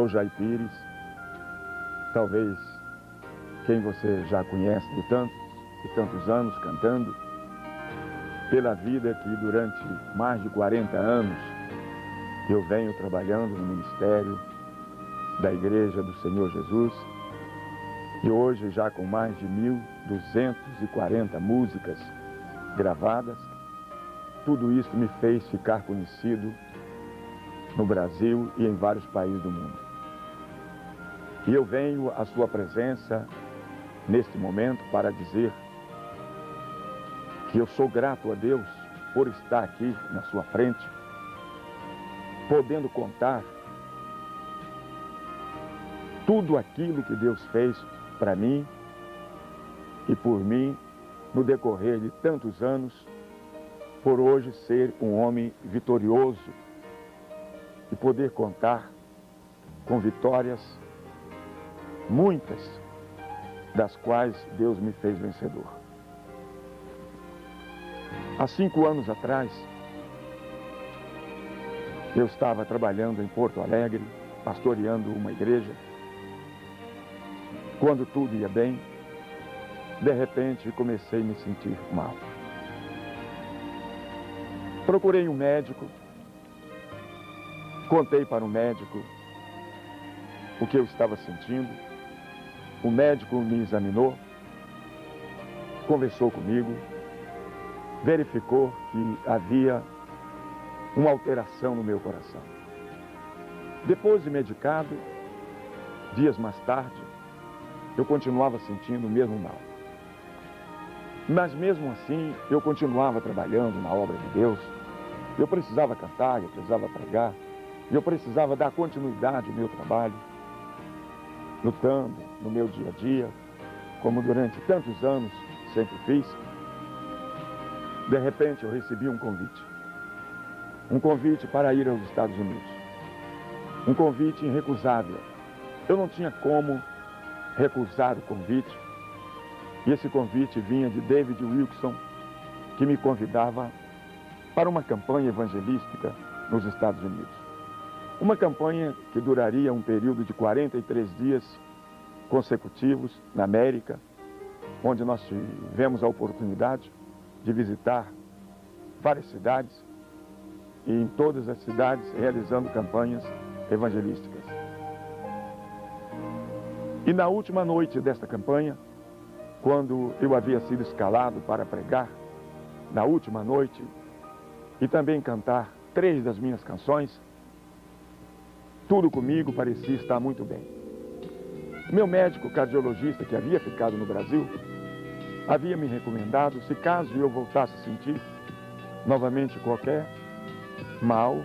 sou Jair Pires, talvez quem você já conhece de tantos anos cantando, pela vida que durante mais de 40 anos eu venho trabalhando no ministério da Igreja do Senhor Jesus, e hoje já com mais de 1.240 músicas gravadas. Tudo isso me fez ficar conhecido no Brasil e em vários países do mundo. E eu venho à sua presença neste momento para dizer que eu sou grato a Deus por estar aqui na sua frente, podendo contar tudo aquilo que Deus fez para mim e por mim no decorrer de tantos anos, por hoje ser um homem vitorioso e poder contar com vitórias, muitas das quais Deus me fez vencedor. Há 5 anos atrás, eu estava trabalhando em Porto Alegre, pastoreando uma igreja. Quando tudo ia bem, de repente comecei a me sentir mal. Procurei um médico, contei para o médico o que eu estava sentindo. O médico me examinou, conversou comigo, verificou que havia uma alteração no meu coração. Depois de medicado, dias mais tarde, eu continuava sentindo o mesmo mal. Mas mesmo assim, eu continuava trabalhando na obra de Deus. Eu precisava cantar, eu precisava pregar, eu precisava dar continuidade ao meu trabalho, lutando no meu dia a dia, como durante tantos anos sempre fiz. De repente eu recebi um convite para ir aos Estados Unidos, um convite irrecusável. Eu não tinha como recusar o convite, e esse convite vinha de David Wilkerson, que me convidava para uma campanha evangelística nos Estados Unidos. Uma campanha que duraria um período de 43 dias consecutivos na América, onde nós tivemos a oportunidade de visitar várias cidades, e em todas as cidades realizando campanhas evangelísticas. E na última noite desta campanha, quando eu havia sido escalado para pregar, na última noite, e também cantar 3 das minhas canções, tudo comigo parecia estar muito bem. Meu médico cardiologista, que havia ficado no Brasil, havia me recomendado, se caso eu voltasse a sentir novamente qualquer mal,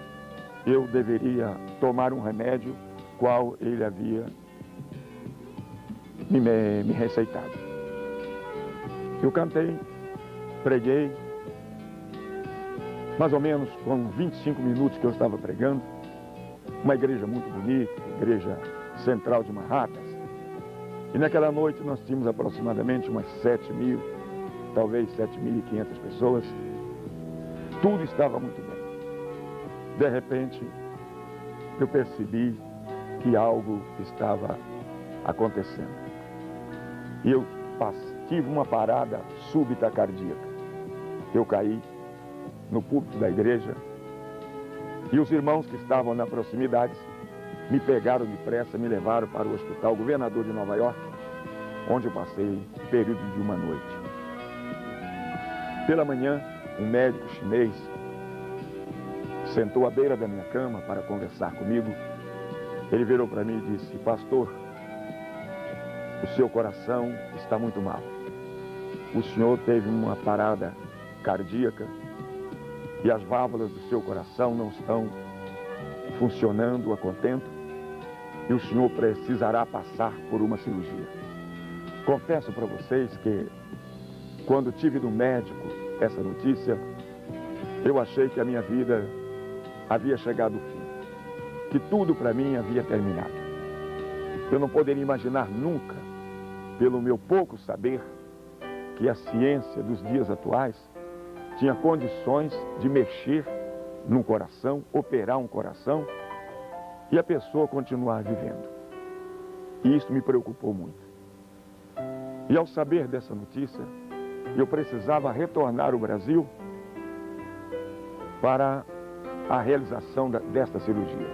eu deveria tomar um remédio qual ele havia me receitado. Eu cantei, preguei, mais ou menos com 25 minutos que eu estava pregando, uma igreja muito bonita, igreja central de Manhattan. E naquela noite nós tínhamos aproximadamente umas 7.000, talvez 7.500 pessoas. Tudo estava muito bem. De repente, eu percebi que algo estava acontecendo. E eu tive uma parada súbita cardíaca. Eu caí no púlpito da igreja e os irmãos que estavam na proximidade me pegaram depressa, me levaram para o Hospital Governador de Nova York, onde eu passei um período de uma noite. Pela manhã, um médico chinês sentou à beira da minha cama para conversar comigo. Ele virou para mim e disse: pastor, o seu coração está muito mal. O senhor teve uma parada cardíaca e as válvulas do seu coração não estão funcionando a contento e o senhor precisará passar por uma cirurgia. Confesso para vocês que quando tive do médico essa notícia, eu achei que a minha vida havia chegado ao fim, que tudo para mim havia terminado. Eu não poderia imaginar nunca, pelo meu pouco saber, que a ciência dos dias atuais tinha condições de mexer num coração, operar um coração e a pessoa continuar vivendo. E isso me preocupou muito. E ao saber dessa notícia, eu precisava retornar ao Brasil para a realização desta cirurgia,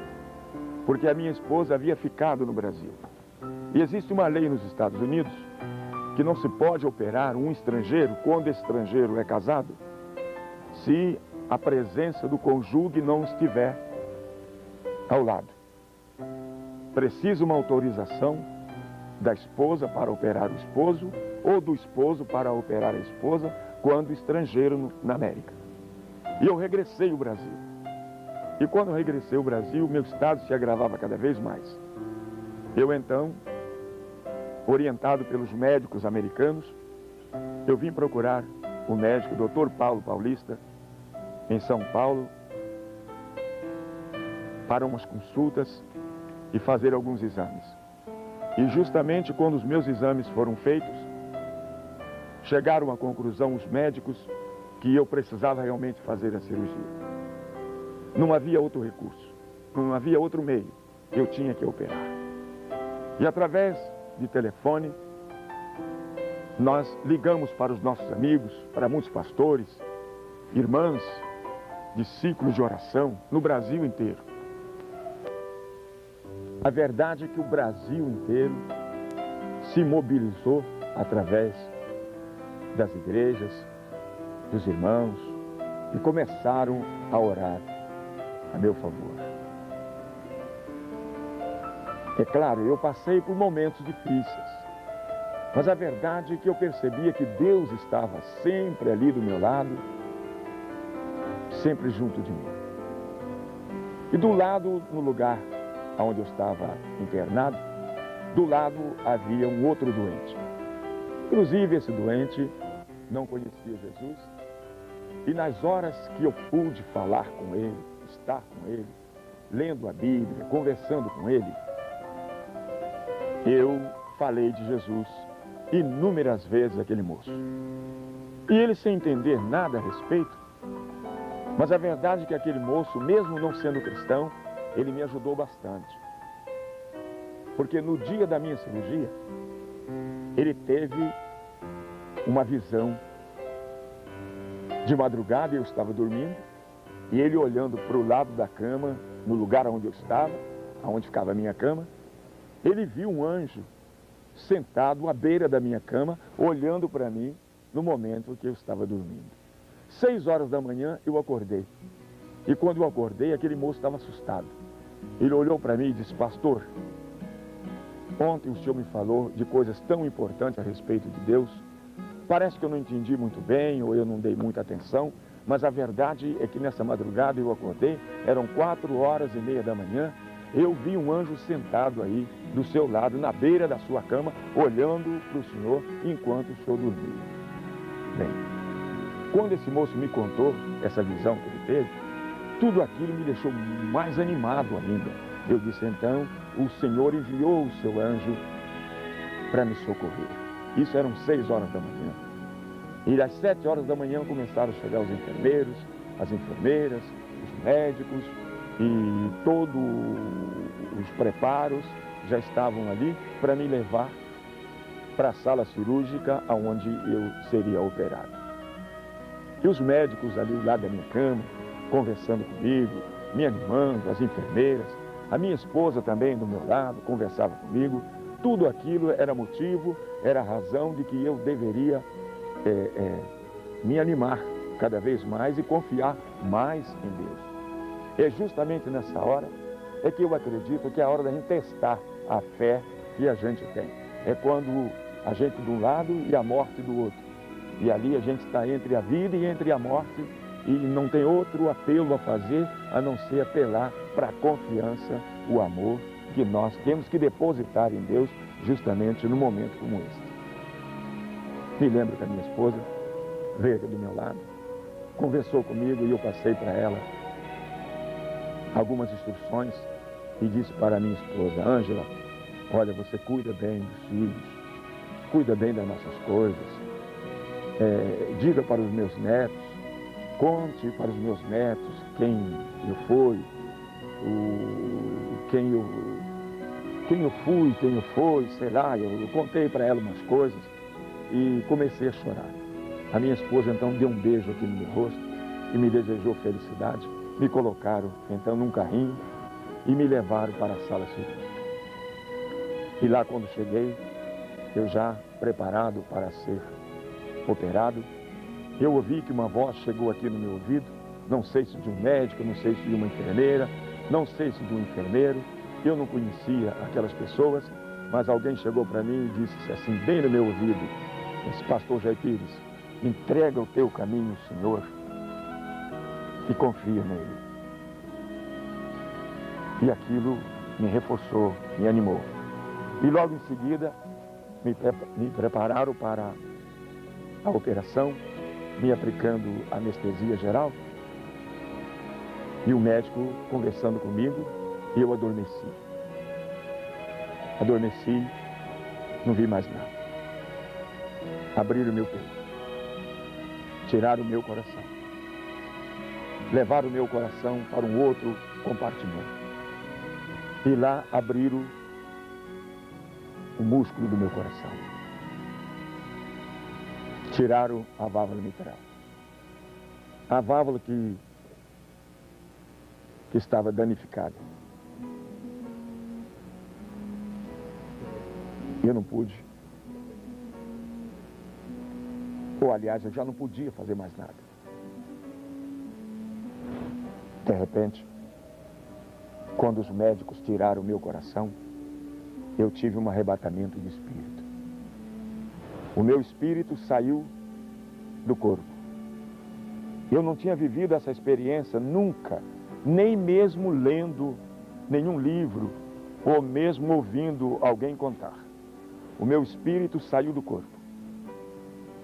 porque a minha esposa havia ficado no Brasil. E existe uma lei nos Estados Unidos que não se pode operar um estrangeiro, quando esse estrangeiro é casado, se a presença do cônjuge não estiver ao lado. Precisa uma autorização da esposa para operar o esposo ou do esposo para operar a esposa quando estrangeiro na América. E eu regressei ao Brasil. E quando eu regressei ao Brasil, meu estado se agravava cada vez mais. Eu então, orientado pelos médicos americanos, eu vim procurar o médico Dr. Paulo Paulista, em São Paulo, para umas consultas e fazer alguns exames. E justamente quando os meus exames foram feitos, chegaram à conclusão os médicos que eu precisava realmente fazer a cirurgia. Não havia outro recurso, não havia outro meio, eu tinha que operar. E através de telefone, nós ligamos para os nossos amigos, para muitos pastores, irmãs, discípulos de oração, no Brasil inteiro. A verdade é que o Brasil inteiro se mobilizou através das igrejas, dos irmãos, e começaram a orar a meu favor. É claro, eu passei por momentos difíceis, mas a verdade é que eu percebia que Deus estava sempre ali do meu lado, sempre junto de mim. E do lado, no lugar onde eu estava internado, do lado havia um outro doente. Inclusive esse doente não conhecia Jesus, e nas horas que eu pude falar com ele, estar com ele, lendo a Bíblia, conversando com ele, eu falei de Jesus inúmeras vezes àquele moço. E ele, sem entender nada a respeito, mas a verdade é que aquele moço, mesmo não sendo cristão, ele me ajudou bastante. Porque no dia da minha cirurgia, ele teve uma visão. De madrugada eu estava dormindo, e ele olhando para o lado da cama, no lugar onde eu estava, onde ficava a minha cama, ele viu um anjo sentado à beira da minha cama, olhando para mim no momento que eu estava dormindo. 6 horas da manhã eu acordei. E quando eu acordei, aquele moço estava assustado. Ele olhou para mim e disse: pastor, ontem o senhor me falou de coisas tão importantes a respeito de Deus. Parece que eu não entendi muito bem, ou eu não dei muita atenção, mas a verdade é que nessa madrugada eu acordei, eram 4h30 da manhã, eu vi um anjo sentado aí do seu lado, na beira da sua cama, olhando para o senhor enquanto o senhor dormia. Bem, quando esse moço me contou essa visão que ele teve, tudo aquilo me deixou mais animado ainda. Eu disse: então, o Senhor enviou o seu anjo para me socorrer. Isso eram 6 horas da manhã. E às 7 horas da manhã começaram a chegar os enfermeiros, as enfermeiras, os médicos, e todos os preparos já estavam ali para me levar para a sala cirúrgica onde eu seria operado. E os médicos ali lá da minha cama, conversando comigo, me animando, as enfermeiras, a minha esposa também do meu lado, conversava comigo. Tudo aquilo era motivo, era razão de que eu deveria me animar cada vez mais e confiar mais em Deus. É justamente nessa hora que eu acredito que é a hora da gente testar a fé que a gente tem. É quando a gente de um lado e a morte do outro. E ali a gente está entre a vida e entre a morte, e não tem outro apelo a fazer a não ser apelar para a confiança, o amor que nós temos que depositar em Deus justamente num momento como este. Me lembro que a minha esposa veio aqui do meu lado, conversou comigo e eu passei para ela algumas instruções e disse para a minha esposa: Ângela, olha, você cuida bem dos filhos, cuida bem das nossas coisas, diga para os meus netos, conte para os meus netos quem eu fui, quem eu fui, quem eu fui, sei lá, eu contei para ela umas coisas e comecei a chorar. A minha esposa então deu um beijo aqui no meu rosto e me desejou felicidade. Me colocaram então num carrinho e me levaram para a sala cirúrgica. E lá quando cheguei, eu já preparado para ser operado, eu ouvi que uma voz chegou aqui no meu ouvido, não sei se de um médico, não sei se de uma enfermeira, não sei se de um enfermeiro, eu não conhecia aquelas pessoas, mas alguém chegou para mim e disse assim, bem no meu ouvido, esse pastor Jair Pires, entrega o teu caminho, Senhor, e confia nele. E aquilo me reforçou, me animou. E logo em seguida, me prepararam para a operação, me aplicando anestesia geral. E o médico conversando comigo, e eu adormeci. Adormeci, não vi mais nada. Abriram o meu peito. Tiraram o meu coração. Levaram o meu coração para um outro compartimento. E lá abriram o músculo do meu coração. Tiraram a válvula mitral. A válvula que estava danificada. Eu não pude. Ou, aliás, eu já não podia fazer mais nada. De repente, quando os médicos tiraram o meu coração, eu tive um arrebatamento de espírito. O meu espírito saiu do corpo. Eu não tinha vivido essa experiência nunca, nem mesmo lendo nenhum livro, ou mesmo ouvindo alguém contar. O meu espírito saiu do corpo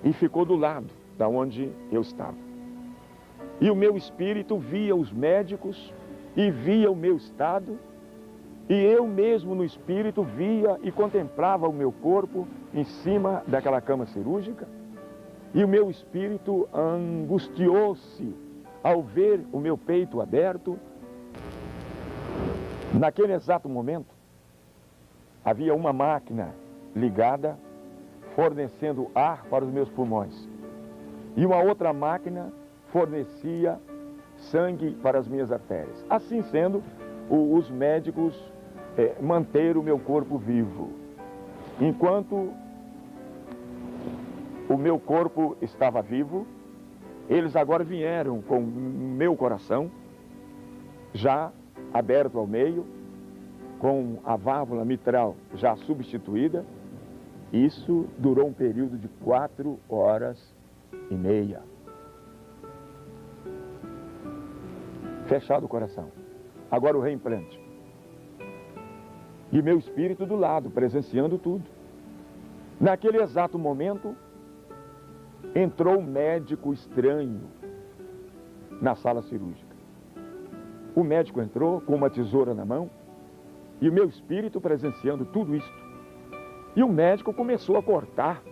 e ficou do lado da onde eu estava. E o meu espírito via os médicos e via o meu estado, e eu mesmo no espírito via e contemplava o meu corpo em cima daquela cama cirúrgica, e o meu espírito angustiou-se ao ver o meu peito aberto. Naquele exato momento, havia uma máquina ligada, fornecendo ar para os meus pulmões, e uma outra máquina fornecia sangue para as minhas artérias. Assim sendo, os médicos manteram o meu corpo vivo. Enquanto o meu corpo estava vivo, eles agora vieram com o meu coração, já aberto ao meio, com a válvula mitral já substituída. Isso durou um período de 4 horas e meia. Fechado o coração. Agora o reimplante. E meu espírito do lado, presenciando tudo. Naquele exato momento, entrou um médico estranho na sala cirúrgica. O médico entrou com uma tesoura na mão e o meu espírito presenciando tudo isto. E o médico começou a cortar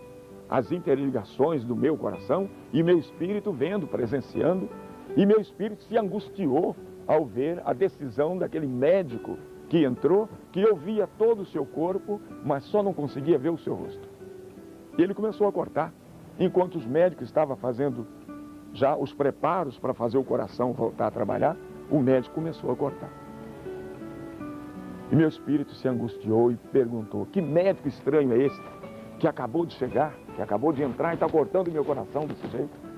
as interligações do meu coração e meu espírito vendo, presenciando, e meu espírito se angustiou ao ver a decisão daquele médico que entrou, que eu via todo o seu corpo, mas só não conseguia ver o seu rosto. E ele começou a cortar, enquanto os médicos estavam fazendo já os preparos para fazer o coração voltar a trabalhar, o médico começou a cortar. E meu espírito se angustiou e perguntou, que médico estranho é esse que acabou de chegar, que acabou de entrar e está cortando meu coração desse jeito?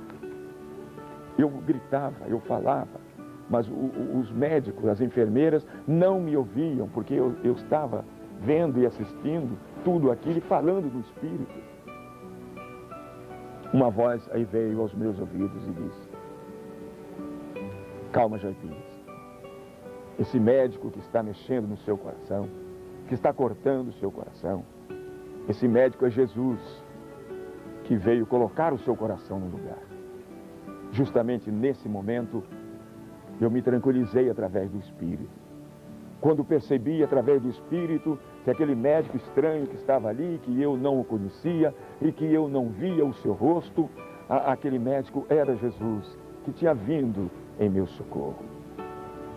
Eu gritava, eu falava, mas os médicos, as enfermeiras não me ouviam, porque eu estava vendo e assistindo tudo aquilo e falando no espírito. Uma voz aí veio aos meus ouvidos e disse, calma, Jair Pires. Esse médico que está mexendo no seu coração, que está cortando o seu coração, esse médico é Jesus, que veio colocar o seu coração no lugar. Justamente nesse momento, eu me tranquilizei através do Espírito. Quando percebi através do Espírito que aquele médico estranho que estava ali, que eu não o conhecia e que eu não via o seu rosto, aquele médico era Jesus, que tinha vindo em meu socorro.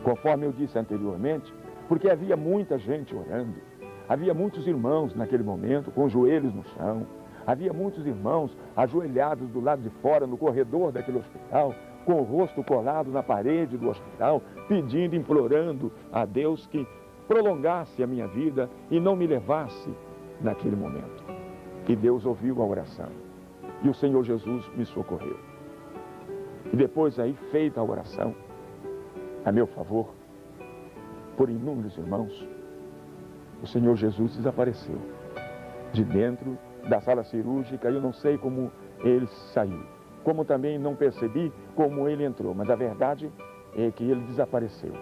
conforme eu disse anteriormente, porque havia muita gente orando, havia muitos irmãos naquele momento com os joelhos no chão, havia muitos irmãos ajoelhados do lado de fora, no corredor daquele hospital, com o rosto colado na parede do hospital, pedindo, implorando a Deus que prolongasse a minha vida e não me levasse naquele momento. E Deus ouviu a oração. E o Senhor Jesus me socorreu. E depois aí, feita a oração, a meu favor, por inúmeros irmãos, o Senhor Jesus desapareceu de dentro da sala cirúrgica. Eu não sei como ele saiu, como também não percebi como ele entrou, mas a verdade é que ele desapareceu.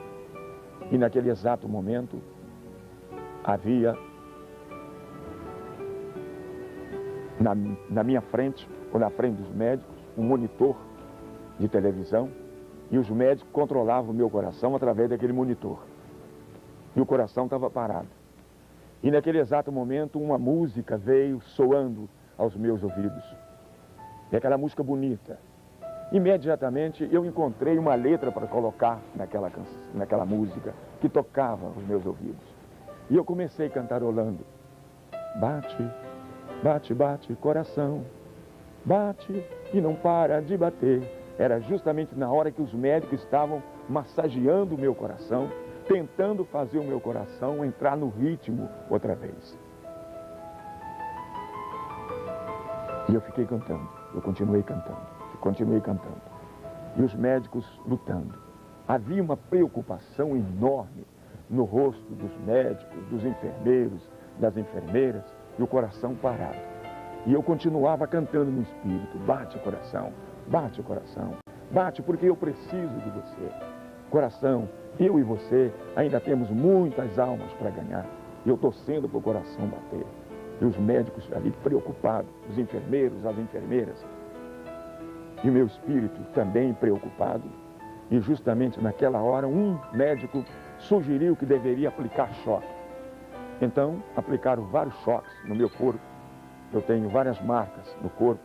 E naquele exato momento, havia na minha frente, ou na frente dos médicos, um monitor de televisão, e os médicos controlavam o meu coração através daquele monitor. E o coração estava parado. E naquele exato momento, uma música veio soando aos meus ouvidos. E aquela música bonita. Imediatamente eu encontrei uma letra para colocar naquela música que tocava aos meus ouvidos. E eu comecei cantarolando. Bate, bate, bate, coração. Bate e não para de bater. Era justamente na hora que os médicos estavam massageando o meu coração, tentando fazer o meu coração entrar no ritmo outra vez. E eu fiquei cantando, eu continuei cantando. E os médicos lutando. Havia uma preocupação enorme no rosto dos médicos, dos enfermeiros, das enfermeiras, e o coração parado. E eu continuava cantando no espírito: bate coração, bate porque eu preciso de você. Coração, eu e você ainda temos muitas almas para ganhar. E eu torcendo para o coração bater. E os médicos ali preocupados, os enfermeiros, as enfermeiras. E o meu espírito também preocupado. E justamente naquela hora, um médico sugeriu que deveria aplicar choque. Então, aplicaram vários choques no meu corpo. Eu tenho várias marcas no corpo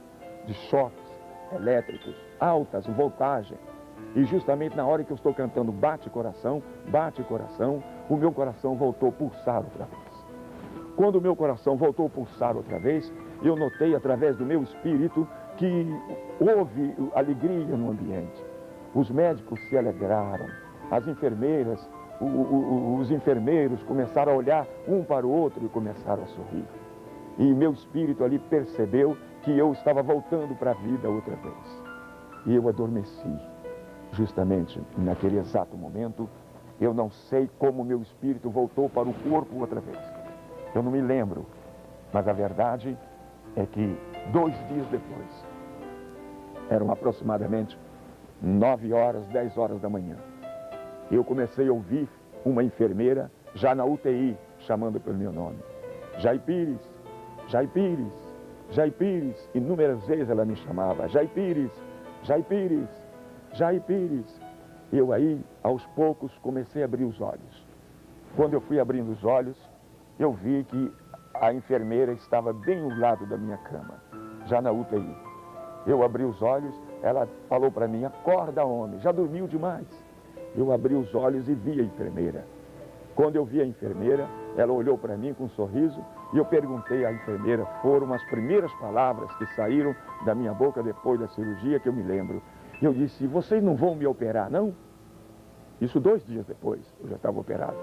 de choques elétricos, altas voltagens. E justamente na hora que eu estou cantando bate coração, o meu coração voltou a pulsar outra vez. Quando o meu coração voltou a pulsar outra vez, eu notei através do meu espírito que houve alegria no ambiente. Os médicos se alegraram, as enfermeiras, os enfermeiros começaram a olhar um para o outro e começaram a sorrir. E meu espírito ali percebeu que eu estava voltando para a vida outra vez. E eu adormeci. Justamente naquele exato momento, eu não sei como meu espírito voltou para o corpo outra vez. Eu não me lembro, mas a verdade é que 2 dias depois, eram aproximadamente 9 horas, 10 horas da manhã, eu comecei a ouvir uma enfermeira já na UTI chamando pelo meu nome. Jair Pires, Jair Pires, Jair Pires. Inúmeras vezes ela me chamava: Jair Pires, Jair Pires, Jair Pires. Eu aí, aos poucos, comecei a abrir os olhos. Quando eu fui abrindo os olhos, eu vi que a enfermeira estava bem ao lado da minha cama, já na UTI. Eu abri os olhos, ela falou para mim: acorda, homem, já dormiu demais. Eu abri os olhos e vi a enfermeira. Quando eu vi a enfermeira, ela olhou para mim com um sorriso e eu perguntei à enfermeira, foram as primeiras palavras que saíram da minha boca depois da cirurgia que eu me lembro. Eu disse: vocês não vão me operar, não? Isso 2 dias depois, eu já estava operado.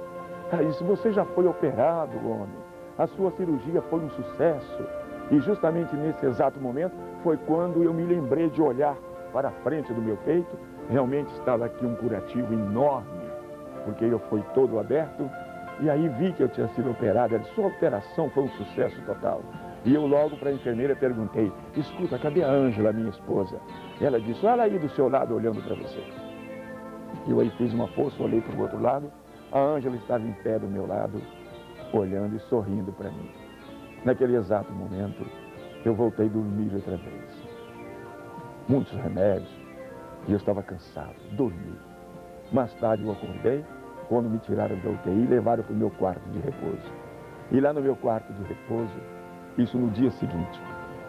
Ela disse: você já foi operado, homem. A sua cirurgia foi um sucesso. E justamente nesse exato momento foi quando eu me lembrei de olhar para a frente do meu peito. Realmente estava aqui um curativo enorme, porque eu fui todo aberto. E aí vi que eu tinha sido operado. Ela disse: sua operação foi um sucesso total. E eu logo para a enfermeira perguntei: escuta, cadê a Ângela, minha esposa? Ela disse: olha aí do seu lado olhando para você. Eu aí fiz uma força, olhei para o outro lado. A Ângela estava em pé do meu lado, olhando e sorrindo para mim. Naquele exato momento, eu voltei a dormir outra vez. Muitos remédios, e eu estava cansado, dormi. Mais tarde eu acordei, quando me tiraram da UTI e levaram para o meu quarto de repouso. E lá no meu quarto de repouso, isso no dia seguinte,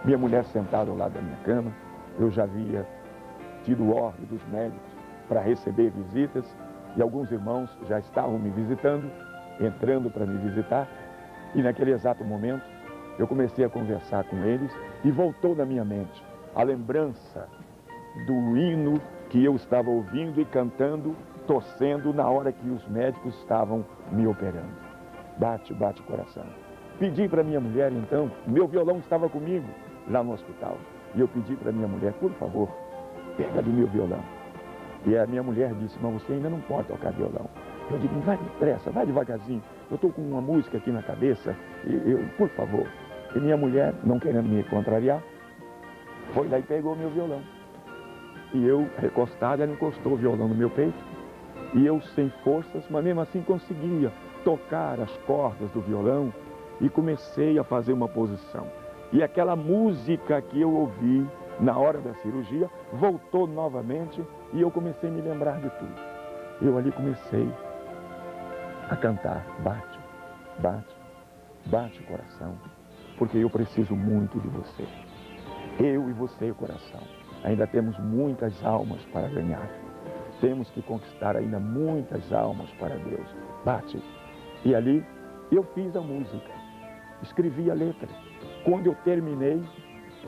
minha mulher sentada ao lado da minha cama, eu já havia tido ordem dos médicos para receber visitas, e alguns irmãos já estavam me visitando, entrando para me visitar, e naquele exato momento eu comecei a conversar com eles e voltou na minha mente a lembrança do hino que eu estava ouvindo e cantando, torcendo na hora que os médicos estavam me operando. Bate, bate o coração. Pedi para minha mulher, então, meu violão estava comigo lá no hospital, e eu pedi para minha mulher, por favor, pega do meu violão. E a minha mulher disse, mas você ainda não pode tocar violão. Eu digo, vai depressa, vai devagarzinho, eu estou com uma música aqui na cabeça, por favor. E minha mulher, não querendo me contrariar, foi lá e pegou meu violão. E eu, recostado, ela encostou o violão no meu peito, e eu sem forças, mas mesmo assim conseguia tocar as cordas do violão, e comecei a fazer uma posição. E aquela música que eu ouvi na hora da cirurgia voltou novamente, e eu comecei a me lembrar de tudo. Eu ali comecei a cantar, bate, bate, bate o coração, porque eu preciso muito de você. Eu e você, coração, ainda temos muitas almas para ganhar. Temos que conquistar ainda muitas almas para Deus. Bate. E ali eu fiz a música, escrevi a letra. Quando eu terminei,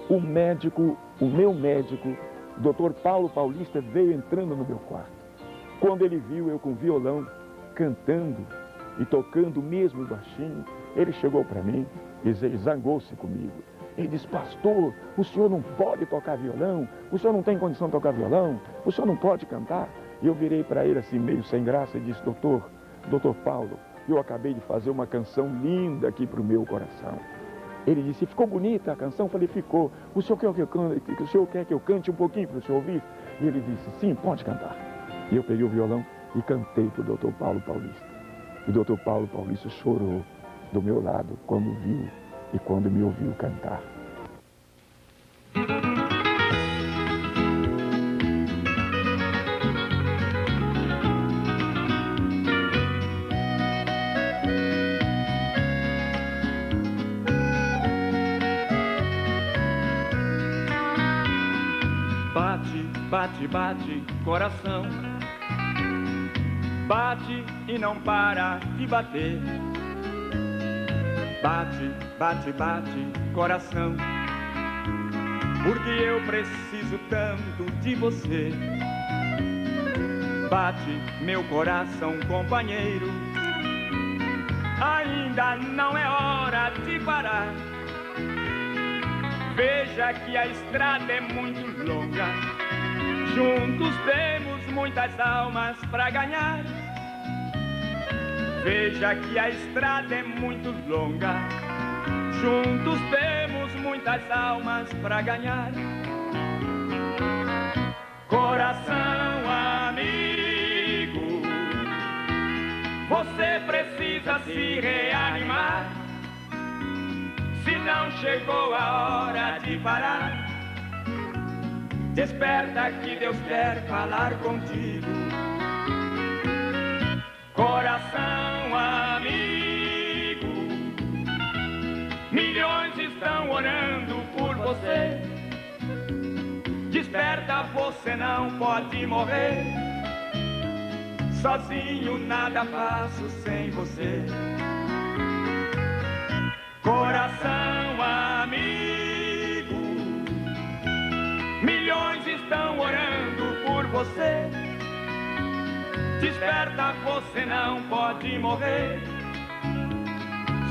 o meu médico, Dr. Paulo Paulista, veio entrando no meu quarto. Quando ele viu eu com violão, cantando e tocando mesmo baixinho, ele chegou para mim e zangou-se comigo. Ele disse, pastor, o senhor não pode tocar violão, o senhor não tem condição de tocar violão, o senhor não pode cantar. E eu virei para ele assim, meio sem graça, e disse, doutor Paulo, eu acabei de fazer uma canção linda aqui para o meu coração. Ele disse, ficou bonita a canção? Eu falei, ficou. O senhor quer que eu cante um pouquinho para o senhor ouvir? E ele disse, sim, pode cantar. E eu peguei o violão e cantei para o Dr. Paulo Paulista. O Dr. Paulo Paulista chorou do meu lado quando viu e quando me ouviu cantar. Bate, bate, bate, coração. Bate e não para de bater. Bate, bate, bate, coração. Porque eu preciso tanto de você. Bate, meu coração, companheiro. Ainda não é hora de parar. Veja que a estrada é muito longa. Juntos temos muitas almas para ganhar. Veja que a estrada é muito longa. Juntos temos muitas almas para ganhar. Coração amigo, você precisa se reanimar. Se não chegou a hora de parar, desperta que Deus quer falar contigo. Coração amigo, milhões estão orando por você. Desperta, você não pode morrer. Sozinho nada faço sem você. Coração amigo, milhões estão orando por você. Desperta, você não pode morrer.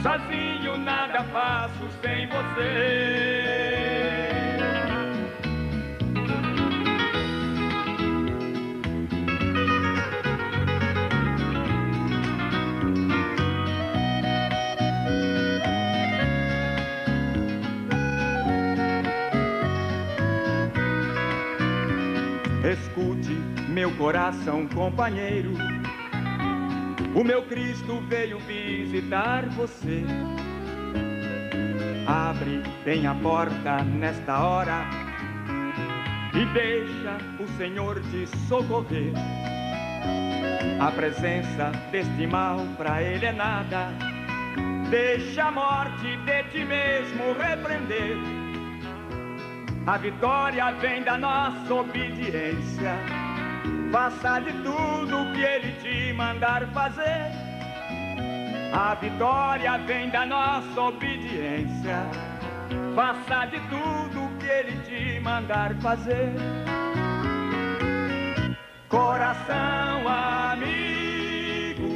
Sozinho nada faço sem você. Escute, meu coração companheiro, o meu Cristo veio visitar você. Abre bem a porta nesta hora e deixa o Senhor te socorrer. A presença deste mal pra ele é nada. Deixa a morte de ti mesmo repreender. A vitória vem da nossa obediência. Faça de tudo que Ele te mandar fazer. A vitória vem da nossa obediência. Faça de tudo que Ele te mandar fazer. Coração amigo,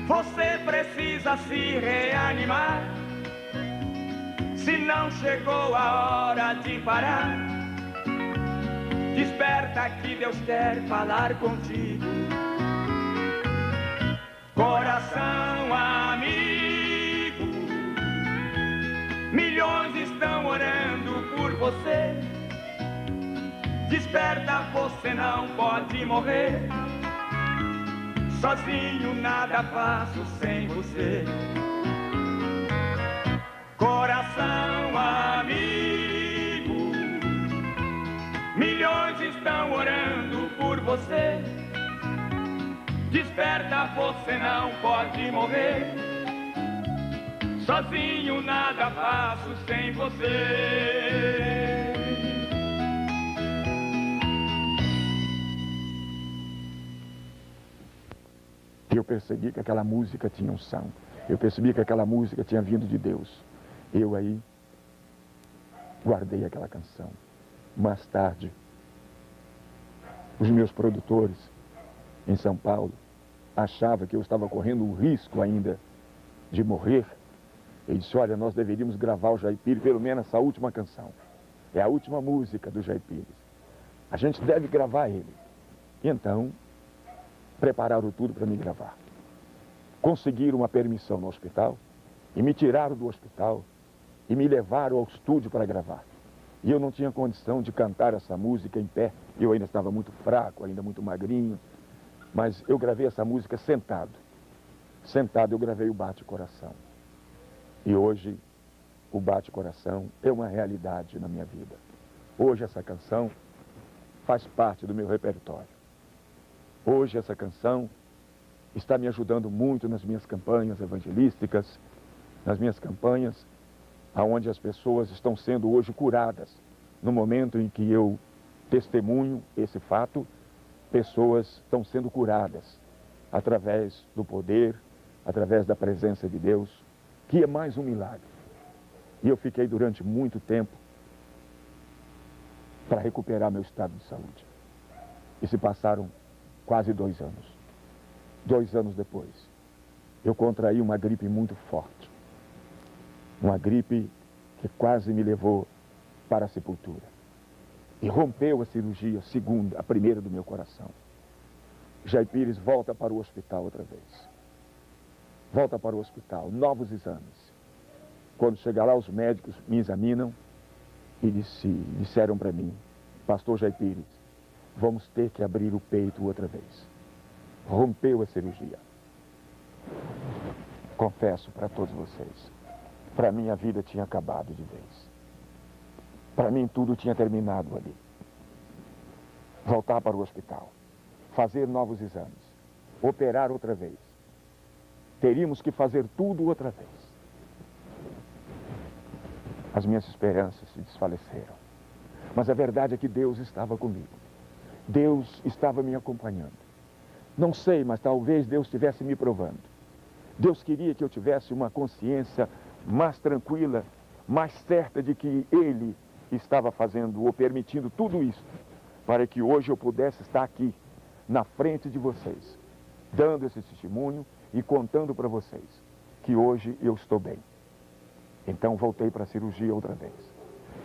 você precisa se reanimar. Se não chegou a hora de parar, desperta que Deus quer falar contigo. Coração amigo, milhões estão orando por você. Desperta, você não pode morrer. Sozinho nada faço sem você. Coração amigo, milhões estão orando por você. Desperta, você não pode morrer. Sozinho nada faço sem você. Eu percebi que aquela música tinha unção. Eu percebi que aquela música tinha vindo de Deus. Eu aí guardei aquela canção. Mais tarde, os meus produtores em São Paulo achavam que eu estava correndo o risco ainda de morrer. Ele disse, olha, nós deveríamos gravar o Jair Pires, pelo menos essa última canção. É a última música do Jair Pires. A gente deve gravar ele. E então, prepararam tudo para me gravar. Conseguiram uma permissão no hospital e me tiraram do hospital e me levaram ao estúdio para gravar. E eu não tinha condição de cantar essa música em pé. Eu ainda estava muito fraco, ainda muito magrinho. Mas eu gravei essa música sentado. Sentado eu gravei o Bate-Coração. E hoje o Bate-Coração é uma realidade na minha vida. Hoje essa canção faz parte do meu repertório. Hoje essa canção está me ajudando muito nas minhas campanhas evangelísticas, nas minhas campanhas onde as pessoas estão sendo hoje curadas. No momento em que eu testemunho esse fato, pessoas estão sendo curadas através do poder, através da presença de Deus, que é mais um milagre. E eu fiquei durante muito tempo para recuperar meu estado de saúde. E se passaram quase 2 anos. 2 anos depois, eu contraí uma gripe muito forte. Uma gripe que quase me levou para a sepultura. E rompeu a cirurgia, a primeira do meu coração. Jair Pires volta para o hospital outra vez. Volta para o hospital, novos exames. Quando chegar lá, os médicos me examinam e disseram para mim, pastor Jair Pires, vamos ter que abrir o peito outra vez. Rompeu a cirurgia. Confesso para todos vocês, para mim a vida tinha acabado de vez. Para mim tudo tinha terminado ali. Voltar para o hospital, fazer novos exames, operar outra vez. Teríamos que fazer tudo outra vez. As minhas esperanças se desfaleceram. Mas a verdade é que Deus estava comigo. Deus estava me acompanhando. Não sei, mas talvez Deus estivesse me provando. Deus queria que eu tivesse uma consciência mais tranquila, mais certa de que Ele estava fazendo ou permitindo tudo isso, para que hoje eu pudesse estar aqui, na frente de vocês, dando esse testemunho e contando para vocês que hoje eu estou bem. Então voltei para a cirurgia outra vez.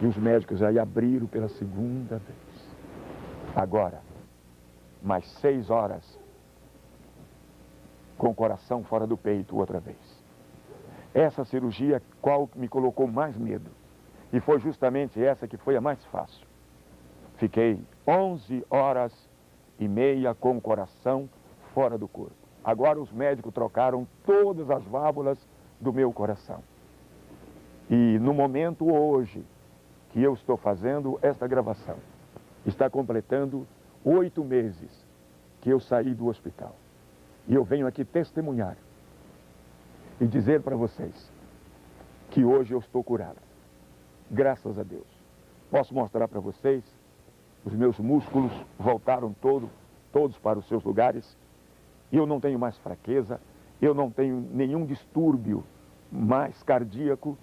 E os médicos aí abriram pela segunda vez. Agora, mais 6 horas, com o coração fora do peito outra vez. Essa cirurgia, qual me colocou mais medo. E foi justamente essa que foi a mais fácil. Fiquei 11 horas e meia com o coração fora do corpo. Agora os médicos trocaram todas as válvulas do meu coração. E no momento hoje que eu estou fazendo esta gravação, está completando 8 meses que eu saí do hospital. E eu venho aqui testemunhar e dizer para vocês que hoje eu estou curado. Graças a Deus. Posso mostrar para vocês os meus músculos voltaram todos para os seus lugares, eu não tenho mais fraqueza, eu não tenho nenhum distúrbio mais cardíaco,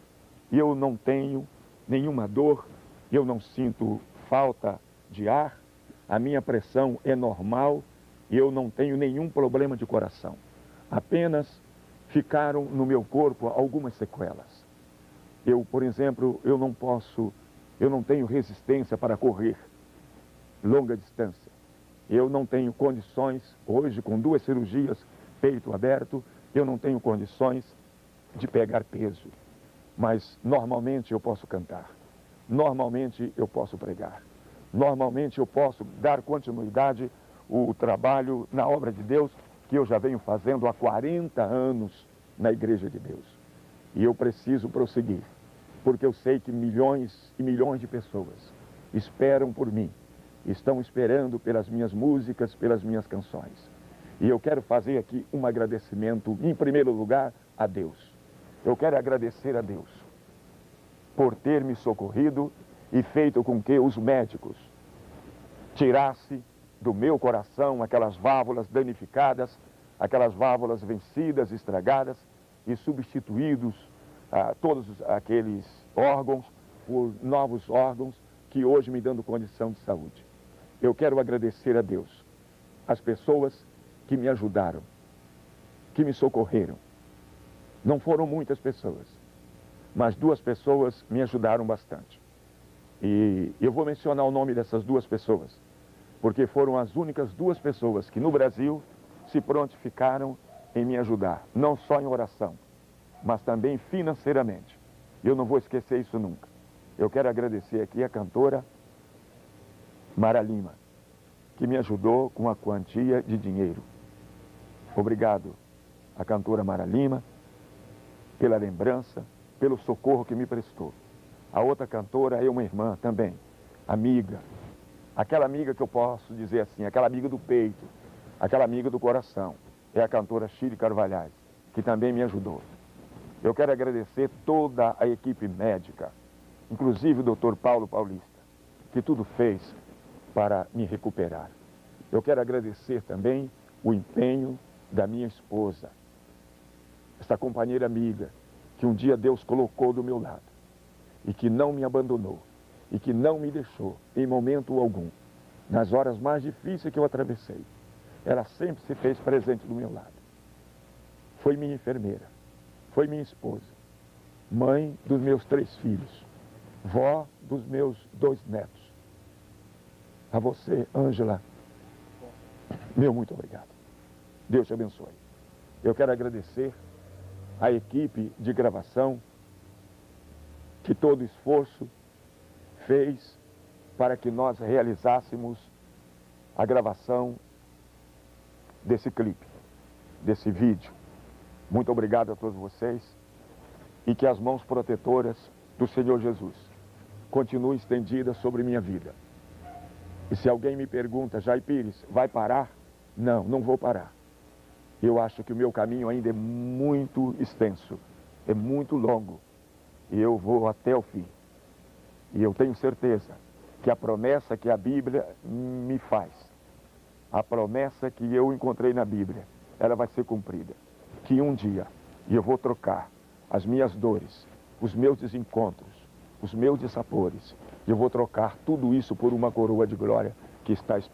eu não tenho nenhuma dor, eu não sinto falta de ar, a minha pressão é normal e eu não tenho nenhum problema de coração. Apenas ficaram no meu corpo algumas sequelas. Eu, por exemplo, eu não tenho resistência para correr longa distância. Eu não tenho condições, hoje com 2 cirurgias, peito aberto, eu não tenho condições de pegar peso. Mas normalmente eu posso cantar, normalmente eu posso pregar, normalmente eu posso dar continuidade ao trabalho na obra de Deus que eu já venho fazendo há 40 anos na Igreja de Deus. E eu preciso prosseguir, porque eu sei que milhões e milhões de pessoas esperam por mim, estão esperando pelas minhas músicas, pelas minhas canções. E eu quero fazer aqui um agradecimento, em primeiro lugar, a Deus. Eu quero agradecer a Deus por ter me socorrido e feito com que os médicos tirassem do meu coração aquelas válvulas danificadas, aquelas válvulas vencidas, estragadas, e substituídos todos aqueles órgãos por novos órgãos que hoje me dão condição de saúde. Eu quero agradecer a Deus, as pessoas que me ajudaram, que me socorreram. Não foram muitas pessoas, mas 2 pessoas me ajudaram bastante. E eu vou mencionar o nome dessas 2 pessoas, porque foram as únicas 2 pessoas que no Brasil se prontificaram em me ajudar, não só em oração, mas também financeiramente. Eu não vou esquecer isso nunca. Eu quero agradecer aqui a cantora Mara Lima, que me ajudou com a quantia de dinheiro. Obrigado à cantora Mara Lima pela lembrança, pelo socorro que me prestou. A outra cantora é uma irmã também, amiga, aquela amiga que eu posso dizer assim, aquela amiga do peito, aquela amiga do coração, é a cantora Chile Carvalhais, que também me ajudou. Eu quero agradecer toda a equipe médica, inclusive o Dr. Paulo Paulista, que tudo fez para me recuperar. Eu quero agradecer também o empenho da minha esposa, essa companheira amiga, que um dia Deus colocou do meu lado, e que não me abandonou, e que não me deixou em momento algum, nas horas mais difíceis que eu atravessei. Ela sempre se fez presente do meu lado. Foi minha enfermeira, foi minha esposa, mãe dos meus 3 filhos, vó dos meus 2 netos. A você, Ângela, meu muito obrigado. Deus te abençoe. Eu quero agradecer à equipe de gravação que todo esforço fez para que nós realizássemos a gravação desse clipe, desse vídeo. Muito obrigado a todos vocês e que as mãos protetoras do Senhor Jesus continuem estendidas sobre minha vida. E se alguém me pergunta, Jair Pires, vai parar? Não, não vou parar. Eu acho que o meu caminho ainda é muito extenso, é muito longo, e eu vou até o fim. E eu tenho certeza que a promessa que a Bíblia me faz, a promessa que eu encontrei na Bíblia, ela vai ser cumprida. Que um dia eu vou trocar as minhas dores, os meus desencontros, os meus dissabores, eu vou trocar tudo isso por uma coroa de glória que está esperando.